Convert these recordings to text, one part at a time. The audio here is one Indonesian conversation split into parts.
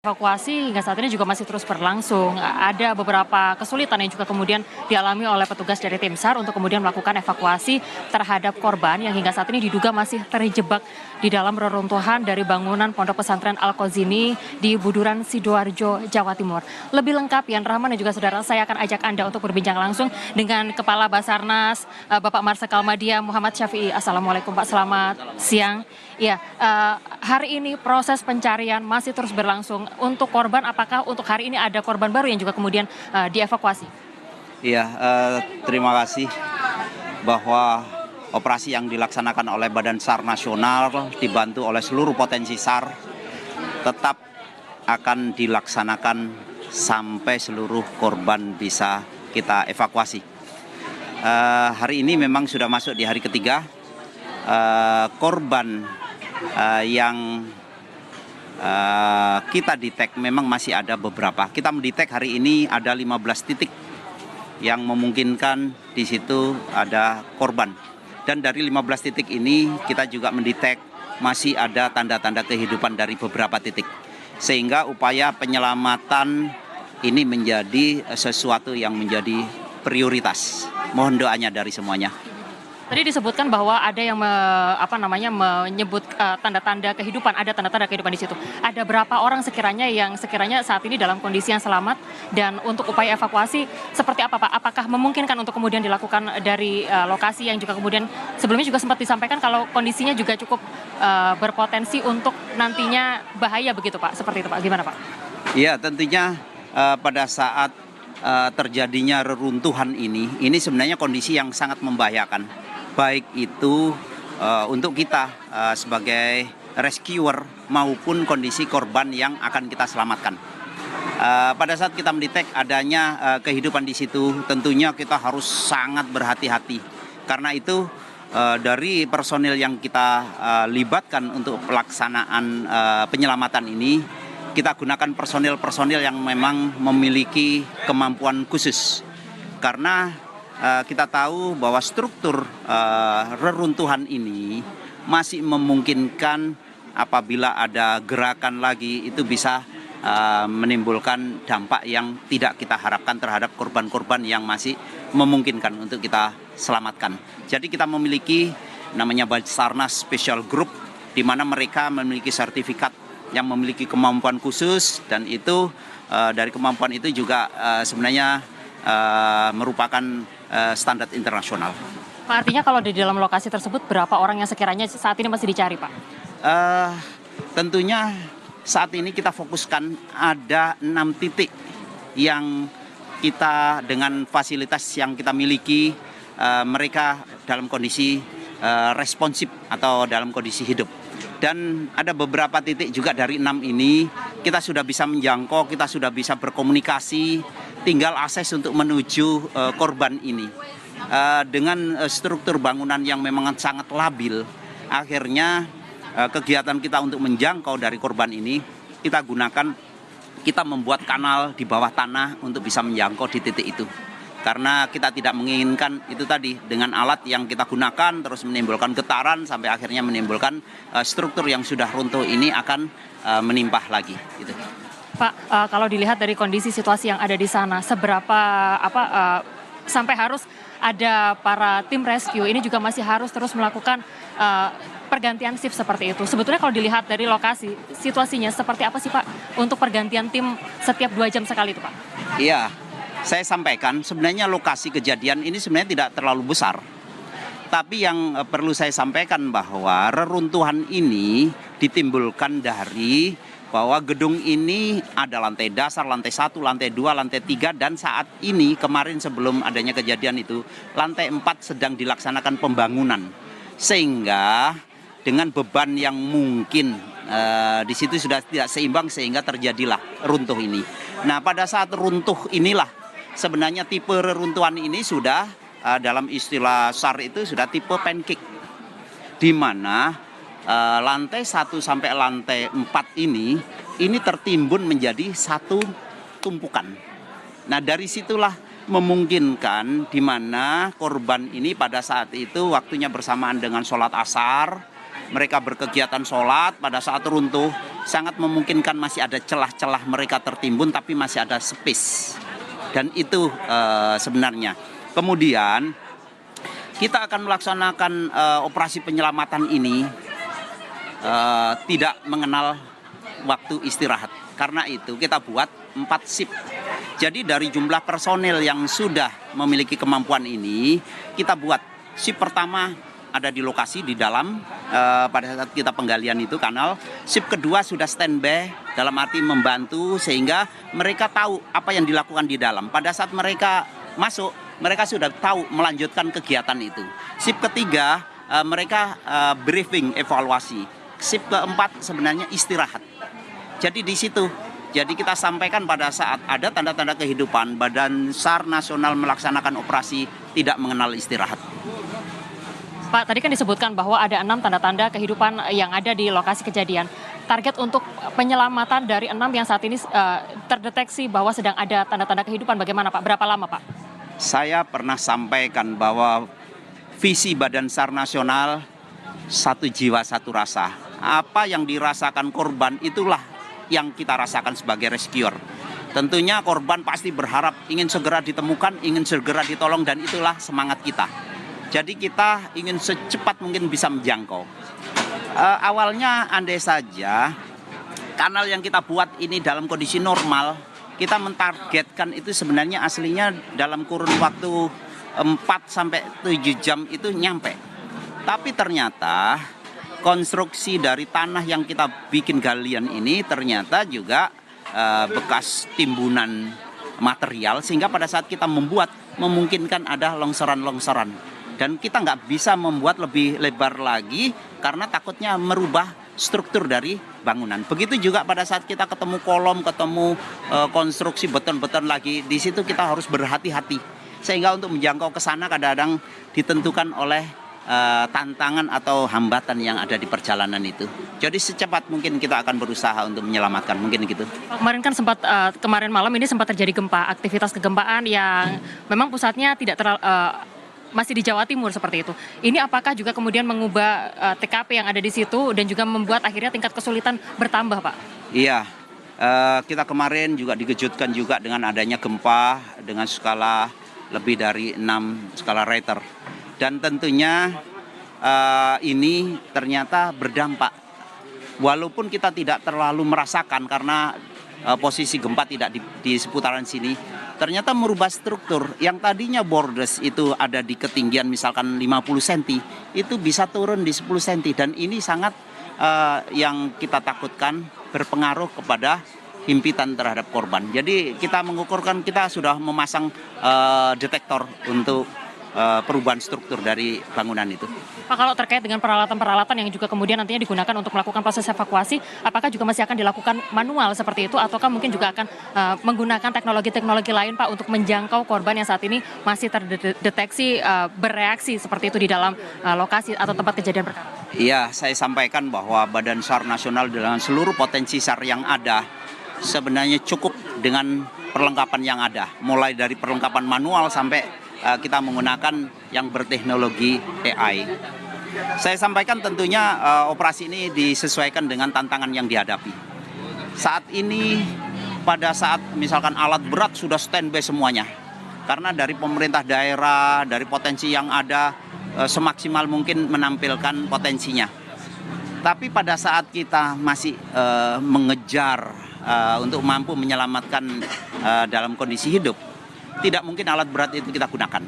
Evakuasi hingga saat ini juga masih terus berlangsung. Ada beberapa kesulitan yang juga kemudian dialami oleh petugas dari tim SAR untuk kemudian melakukan evakuasi terhadap korban yang hingga saat ini diduga masih terjebak di dalam reruntuhan dari bangunan Pondok Pesantren Al-Qazini di Buduran, Sidoarjo, Jawa Timur. Lebih lengkap, Yan Rahman dan juga saudara, saya akan ajak Anda untuk berbincang langsung dengan Kepala Basarnas, Bapak Marsikal Madya Muhammad Syafi'i. Assalamualaikum Pak, selamat siang. Ya, hari ini proses pencarian masih terus berlangsung. Untuk korban, apakah untuk hari ini ada korban baru yang juga kemudian dievakuasi? Iya, terima kasih bahwa operasi yang dilaksanakan oleh Badan SAR Nasional dibantu oleh seluruh potensi SAR tetap akan dilaksanakan sampai seluruh korban bisa kita evakuasi. Hari ini memang sudah masuk di hari ketiga. Korban yang kita detek memang masih ada beberapa. Kita mendetek hari ini ada 15 titik yang memungkinkan di situ ada korban. Dan dari 15 titik ini kita juga mendetek masih ada tanda-tanda kehidupan dari beberapa titik. Sehingga upaya penyelamatan ini menjadi sesuatu yang menjadi prioritas. Mohon doanya dari semuanya. Tadi disebutkan bahwa ada yang menyebut tanda-tanda kehidupan, ada tanda-tanda kehidupan di situ. Ada berapa orang sekiranya yang saat ini dalam kondisi yang selamat, dan untuk upaya evakuasi seperti apa Pak? Apakah memungkinkan untuk kemudian dilakukan dari lokasi yang juga kemudian sebelumnya juga sempat disampaikan kalau kondisinya juga cukup berpotensi untuk nantinya bahaya begitu Pak? Seperti itu Pak, gimana Pak? Iya, tentunya pada saat terjadinya reruntuhan ini sebenarnya kondisi yang sangat membahayakan. Baik itu untuk kita sebagai rescuer maupun kondisi korban yang akan kita selamatkan. Pada saat kita mendetek adanya kehidupan di situ, tentunya kita harus sangat berhati-hati. Karena itu dari personil yang kita libatkan untuk pelaksanaan penyelamatan ini, kita gunakan personil-personil yang memang memiliki kemampuan khusus. Karena kita tahu bahwa struktur reruntuhan ini masih memungkinkan apabila ada gerakan lagi itu bisa menimbulkan dampak yang tidak kita harapkan terhadap korban-korban yang masih memungkinkan untuk kita selamatkan. Jadi kita memiliki namanya Basarnas Special Group, di mana mereka memiliki sertifikat yang memiliki kemampuan khusus, dan itu dari kemampuan itu juga sebenarnya merupakan standar internasional. Pak, artinya kalau di dalam lokasi tersebut berapa orang yang sekiranya saat ini masih dicari Pak? Tentunya saat ini kita fokuskan ada 6 titik yang kita dengan fasilitas yang kita miliki, mereka dalam kondisi responsif atau dalam kondisi hidup. Dan ada beberapa titik juga dari 6 ini kita sudah bisa menjangkau, kita sudah bisa berkomunikasi, tinggal akses untuk menuju korban ini. Dengan struktur bangunan yang memang sangat labil, akhirnya kegiatan kita untuk menjangkau dari korban ini kita gunakan, kita membuat kanal di bawah tanah untuk bisa menjangkau di titik itu. Karena kita tidak menginginkan itu tadi dengan alat yang kita gunakan terus menimbulkan getaran sampai akhirnya menimbulkan struktur yang sudah runtuh ini akan menimpah lagi. Gitu. Pak, kalau dilihat dari kondisi situasi yang ada di sana, seberapa sampai harus ada para tim rescue ini juga masih harus terus melakukan pergantian shift seperti itu. Sebetulnya kalau dilihat dari lokasi, situasinya seperti apa sih Pak untuk pergantian tim setiap 2 jam sekali itu Pak? Iya, saya sampaikan sebenarnya lokasi kejadian ini sebenarnya tidak terlalu besar. Tapi yang perlu saya sampaikan bahwa reruntuhan ini ditimbulkan dari bahwa gedung ini ada lantai dasar, lantai 1, lantai 2, lantai 3, dan saat ini kemarin sebelum adanya kejadian itu lantai 4 sedang dilaksanakan pembangunan. Sehingga dengan beban yang mungkin di situ sudah tidak seimbang sehingga terjadilah runtuh ini. Nah, pada saat runtuh inilah sebenarnya tipe reruntuhan ini sudah dalam istilah SAR itu sudah tipe pancake, di mana lantai 1 sampai lantai 4 ini tertimbun menjadi satu tumpukan. Nah, dari situlah memungkinkan di mana korban ini pada saat itu waktunya bersamaan dengan sholat asar, mereka berkegiatan sholat pada saat runtuh, sangat memungkinkan masih ada celah-celah mereka tertimbun, tapi masih ada space. Dan itu sebenarnya. Kemudian kita akan melaksanakan operasi penyelamatan ini tidak mengenal waktu istirahat. Karena itu kita buat 4 shift. Jadi dari jumlah personel yang sudah memiliki kemampuan ini, kita buat shift pertama ada di lokasi di dalam pada saat kita penggalian itu kanal. Shift kedua sudah standby dalam arti membantu sehingga mereka tahu apa yang dilakukan di dalam. Pada saat mereka masuk, mereka sudah tahu melanjutkan kegiatan itu. Shift ketiga mereka briefing evaluasi. Shift keempat sebenarnya istirahat. Jadi di situ, jadi kita sampaikan pada saat ada tanda-tanda kehidupan, Badan SAR Nasional melaksanakan operasi tidak mengenal istirahat. Pak, tadi kan disebutkan bahwa ada 6 tanda-tanda kehidupan yang ada di lokasi kejadian. Target untuk penyelamatan dari 6 yang saat ini terdeteksi bahwa sedang ada tanda-tanda kehidupan bagaimana Pak? Berapa lama Pak? Saya pernah sampaikan bahwa visi Badan SAR Nasional satu jiwa satu rasa. Apa yang dirasakan korban itulah yang kita rasakan sebagai rescuer. Tentunya korban pasti berharap ingin segera ditemukan, ingin segera ditolong, dan itulah semangat kita. Jadi kita ingin secepat mungkin bisa menjangkau. Awalnya andai saja kanal yang kita buat ini dalam kondisi normal, kita mentargetkan itu sebenarnya aslinya dalam kurun waktu 4-7 jam itu nyampe. Tapi ternyata konstruksi dari tanah yang kita bikin galian ini ternyata juga bekas timbunan material, sehingga pada saat kita membuat memungkinkan ada longsoran-longsoran. Dan kita nggak bisa membuat lebih lebar lagi karena takutnya merubah struktur dari bangunan. Begitu juga pada saat kita ketemu kolom, ketemu konstruksi beton-beton lagi, di situ kita harus berhati-hati. Sehingga untuk menjangkau ke sana kadang-kadang ditentukan oleh tantangan atau hambatan yang ada di perjalanan itu. Jadi secepat mungkin kita akan berusaha untuk menyelamatkan, mungkin gitu. Kemarin kan sempat kemarin malam ini sempat terjadi gempa, aktivitas kegempaan yang memang pusatnya tidak masih di Jawa Timur seperti itu. Ini apakah juga kemudian mengubah TKP yang ada di situ dan juga membuat akhirnya tingkat kesulitan bertambah, Pak? Iya, kita kemarin juga dikejutkan juga dengan adanya gempa dengan skala lebih dari 6 skala Richter. Dan tentunya ini ternyata berdampak. Walaupun kita tidak terlalu merasakan karena posisi gempa tidak di seputaran sini, ternyata merubah struktur. Yang tadinya borders itu ada di ketinggian misalkan 50 cm, itu bisa turun di 10 cm. Dan ini sangat yang kita takutkan berpengaruh kepada himpitan terhadap korban. Jadi kita mengukurkan, kita sudah memasang detektor untuk perubahan struktur dari bangunan itu. Pak, kalau terkait dengan peralatan-peralatan yang juga kemudian nantinya digunakan untuk melakukan proses evakuasi, apakah juga masih akan dilakukan manual seperti itu, ataukah mungkin juga akan menggunakan teknologi-teknologi lain, Pak, untuk menjangkau korban yang saat ini masih terdeteksi bereaksi seperti itu di dalam lokasi atau tempat kejadian perkara? Iya, saya sampaikan bahwa Badan SAR Nasional dengan seluruh potensi SAR yang ada sebenarnya cukup dengan perlengkapan yang ada, mulai dari perlengkapan manual sampai kita menggunakan yang berteknologi AI. Saya sampaikan tentunya operasi ini disesuaikan dengan tantangan yang dihadapi. Saat ini pada saat misalkan alat berat sudah standby semuanya. Karena dari pemerintah daerah, dari potensi yang ada semaksimal mungkin menampilkan potensinya. Tapi pada saat kita masih mengejar untuk mampu menyelamatkan dalam kondisi hidup, tidak mungkin alat berat itu kita gunakan.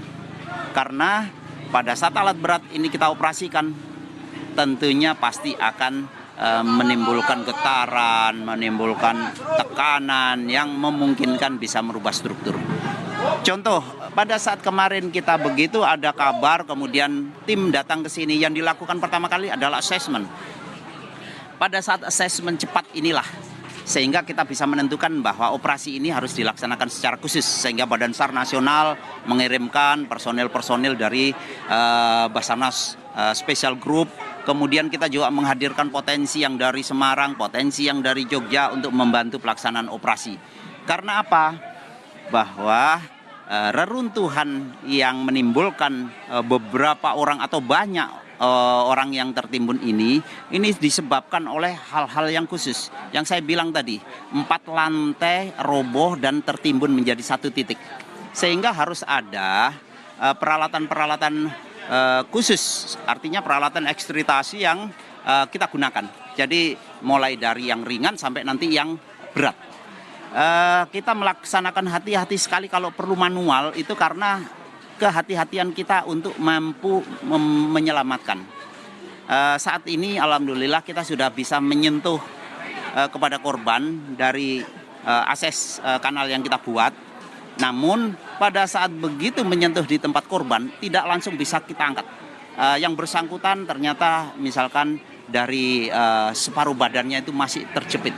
Karena pada saat alat berat ini kita operasikan, tentunya pasti akan menimbulkan getaran, menimbulkan tekanan yang memungkinkan bisa merubah struktur. Contoh, pada saat kemarin kita begitu ada kabar, kemudian tim datang ke sini, yang dilakukan pertama kali adalah assessment. Pada saat assessment cepat inilah sehingga kita bisa menentukan bahwa operasi ini harus dilaksanakan secara khusus, sehingga Badan SAR Nasional mengirimkan personel-personel dari Basarnas Special Group. Kemudian kita juga menghadirkan potensi yang dari Semarang, potensi yang dari Jogja untuk membantu pelaksanaan operasi. Karena apa? Bahwa reruntuhan yang menimbulkan beberapa orang atau banyak orang yang tertimbun ini disebabkan oleh hal-hal yang khusus. Yang saya bilang tadi, 4 lantai roboh dan tertimbun menjadi satu titik. Sehingga harus ada peralatan-peralatan khusus, artinya peralatan ekstritasi yang kita gunakan. Jadi mulai dari yang ringan sampai nanti yang berat. Kita melaksanakan hati-hati sekali kalau perlu manual itu karena kehati-hatian kita untuk mampu menyelamatkan. Saat ini alhamdulillah kita sudah bisa menyentuh kepada korban dari akses kanal yang kita buat. Namun pada saat begitu menyentuh di tempat korban tidak langsung bisa kita angkat. Yang bersangkutan ternyata misalkan dari separuh badannya itu masih terjepit.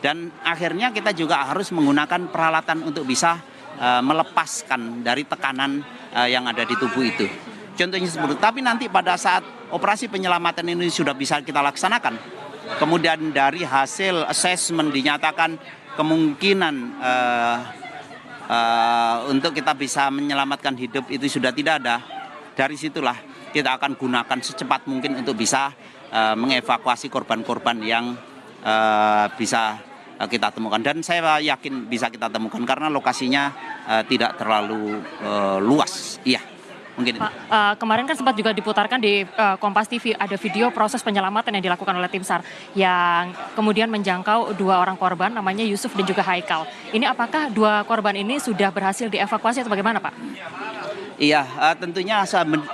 Dan akhirnya kita juga harus menggunakan peralatan untuk bisa melepaskan dari tekanan yang ada di tubuh itu. Contohnya seperti itu. Tapi nanti pada saat operasi penyelamatan ini sudah bisa kita laksanakan, kemudian dari hasil asesmen dinyatakan kemungkinan untuk kita bisa menyelamatkan hidup itu sudah tidak ada. Dari situlah kita akan gunakan secepat mungkin untuk bisa mengevakuasi korban-korban yang bisa kita temukan, dan saya yakin bisa kita temukan karena lokasinya tidak terlalu luas. Iya, mungkin itu. Pak, kemarin kan sempat juga diputarkan di Kompas TV ada video proses penyelamatan yang dilakukan oleh tim SAR yang kemudian menjangkau 2 orang korban namanya Yusuf dan juga Haikal. Ini apakah 2 korban ini sudah berhasil dievakuasi atau bagaimana, Pak? Iya, tentunya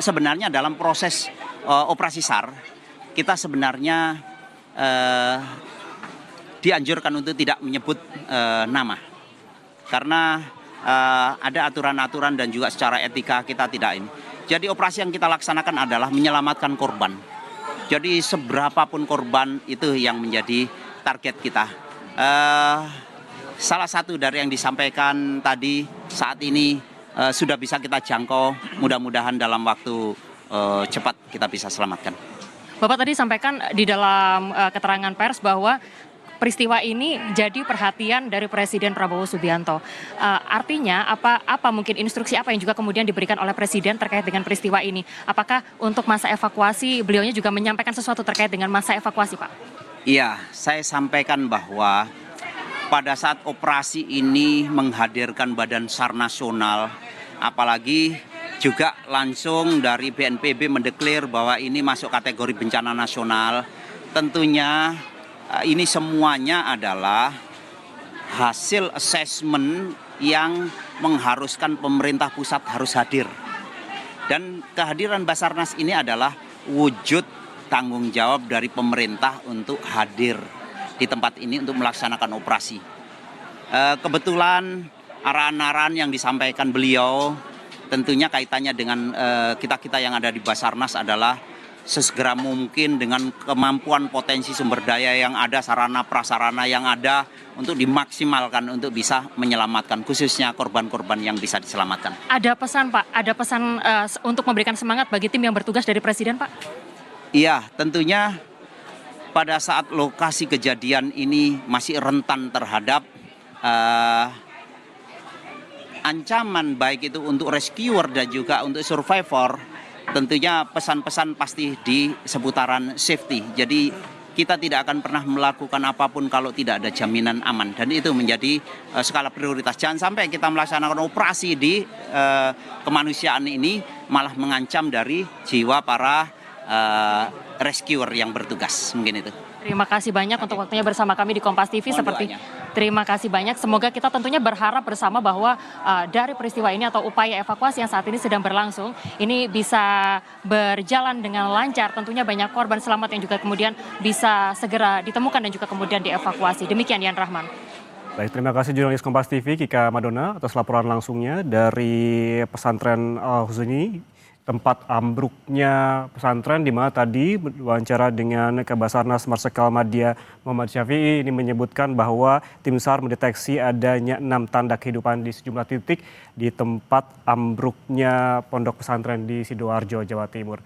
sebenarnya dalam proses operasi SAR kita sebenarnya dianjurkan untuk tidak menyebut nama karena ada aturan-aturan dan juga secara etika kita tidak ini. Jadi operasi yang kita laksanakan adalah menyelamatkan korban. Jadi seberapapun korban itu yang menjadi target kita. Salah satu dari yang disampaikan tadi saat ini sudah bisa kita jangkau. Mudah-mudahan dalam waktu cepat kita bisa selamatkan. Bapak tadi sampaikan di dalam keterangan pers bahwa peristiwa ini jadi perhatian dari Presiden Prabowo Subianto. Artinya apa mungkin instruksi apa yang juga kemudian diberikan oleh Presiden terkait dengan peristiwa ini? Apakah untuk masa evakuasi beliaunya juga menyampaikan sesuatu terkait dengan masa evakuasi, Pak? Iya, saya sampaikan bahwa pada saat operasi ini menghadirkan Badan SAR Nasional, apalagi juga langsung dari BNPB mendeklar bahwa ini masuk kategori bencana nasional, tentunya ini semuanya adalah hasil asesmen yang mengharuskan pemerintah pusat harus hadir. Dan kehadiran Basarnas ini adalah wujud tanggung jawab dari pemerintah untuk hadir di tempat ini untuk melaksanakan operasi. Kebetulan arahan-arahan yang disampaikan beliau tentunya kaitannya dengan kita-kita yang ada di Basarnas adalah sesegera mungkin dengan kemampuan potensi sumber daya yang ada, sarana prasarana yang ada untuk dimaksimalkan untuk bisa menyelamatkan khususnya korban-korban yang bisa diselamatkan. Ada pesan, Pak, ada pesan untuk memberikan semangat bagi tim yang bertugas dari Presiden, Pak? Iya, tentunya pada saat lokasi kejadian ini masih rentan terhadap ancaman baik itu untuk rescuer dan juga untuk survivor. Tentunya pesan-pesan pasti di seputaran safety. Jadi kita tidak akan pernah melakukan apapun kalau tidak ada jaminan aman. Dan itu menjadi skala prioritas. Jangan sampai kita melaksanakan operasi di kemanusiaan ini malah mengancam dari jiwa para rescuer yang bertugas. Mungkin itu. Terima kasih banyak untuk waktunya bersama kami di Kompas TV. Terima kasih banyak. Semoga kita tentunya berharap bersama bahwa dari peristiwa ini atau upaya evakuasi yang saat ini sedang berlangsung, ini bisa berjalan dengan lancar. Tentunya banyak korban selamat yang juga kemudian bisa segera ditemukan dan juga kemudian dievakuasi. Demikian Yan Rahman. Baik, terima kasih jurnalis Kompas TV Kika Madona atas laporan langsungnya dari pesantren Al-Husni, tempat ambruknya pesantren, di mana tadi wawancara dengan Kabasarnas Marsikal Madya Muhammad Syafi'i ini menyebutkan bahwa tim SAR mendeteksi adanya 6 tanda kehidupan di sejumlah titik di tempat ambruknya pondok pesantren di Sidoarjo, Jawa Timur.